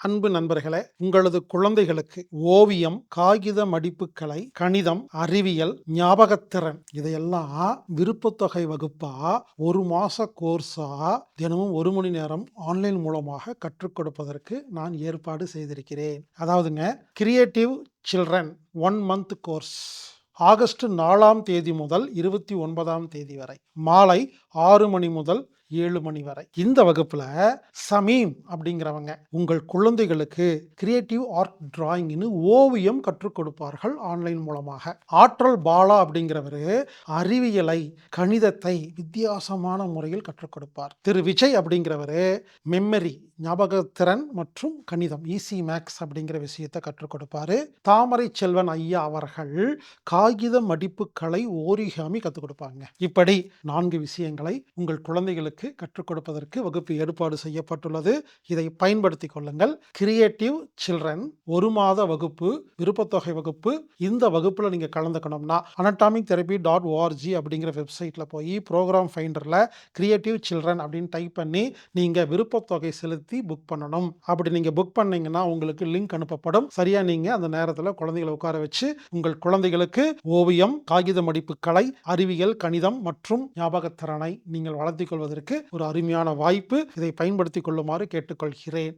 அன்பு நண்பர்களே, உங்களது குழந்தைகளுக்கு ஓவியம், காகித மடிப்புக்கலை, கணிதம், அறிவியல், ஞாபகத்திறன் இதையெல்லாம் விருப்பத்தொகை வகுப்பா 1 மாச கோர்ஸா தினமும் 1 மணி நேரம் ஆன்லைன் மூலமாக கற்றுக் கொடுப்பதற்கு நான் ஏற்பாடு செய்திருக்கிறேன். அதாவதுங்க, creative children 1 month course August 4ஆம் தேதி முதல் 29ஆம் தேதி வரை மாலை 6 மணி முதல் 7 மணி வரை. இந்த வகுப்புல சமீம் அப்படிங்கிறவங்க உங்கள் குழந்தைகளுக்கு கிரியேட்டிவ் ஆர்ட் டிராயிங்னு ஓவியம் கற்றுக் கொடுப்பார்கள் ஆன்லைன் மூலமாக. ஆற்றல் பாலா அப்படிங்கிறவரு அறிவியலை, கணிதத்தை வித்தியாசமான முறையில் கற்றுக் கொடுப்பார். திரு விஜய் அப்படிங்கிறவரு மெமரி, ஞாபகத்திறன் மற்றும் கணிதம், ஈஸி மேக்ஸ் அப்படிங்கிற விஷயத்தை கற்றுக் கொடுப்பாரு. தாமரை செல்வன் ஐயா அவர்கள் காகித மடிப்பு கலை, ஓரிகாமி கற்றுக் கொடுப்பாங்க. இப்படி 4 விஷயங்களை உங்கள் குழந்தைகளுக்கு கற்றுக் கொடுப்பதற்கு வகுப்பு ஏற்பாடு செய்யப்பட்டுள்ளது. இதை பயன்படுத்திக் கொள்ளுங்கள். கிரியேட்டிவ் சில்ட்ரன் 1 மாத வகுப்பு, விருப்பத்தொகை வகுப்பு. இந்த வகுப்புல நீங்க கலந்துக்கணும்னா anatomictherapy.org அப்படிங்கிற வெப்சைட்ல போய் ப்ரோக்ராம் ஃபைண்டர்ல கிரியேட்டிவ் சில்ட்ரன் அப்படின்னு டைப் பண்ணி நீங்க விருப்பத்தொகை செலுத்தி புக் பண்ணணும். அப்படி நீங்க புக் பண்ணீங்கன்னா உங்களுக்கு லிங்க் அனுப்பப்படும். சரியா நீங்க அந்த நேரத்துல குழந்தைகளை உட்கார வச்சு உங்கள் குழந்தைகளுக்கு ஓவியம், காகித மடிப்பு கலை, அறிவியல், கணிதம் மற்றும் ஞாபகத்திறனை நீங்கள் வளர்த்திக் கொள்வதற்கு ஒரு அருமையான வாய்ப்பு. இதை பயன்படுத்திக் கொள்ளுமாறு கேட்டுக்கொள்கிறேன்.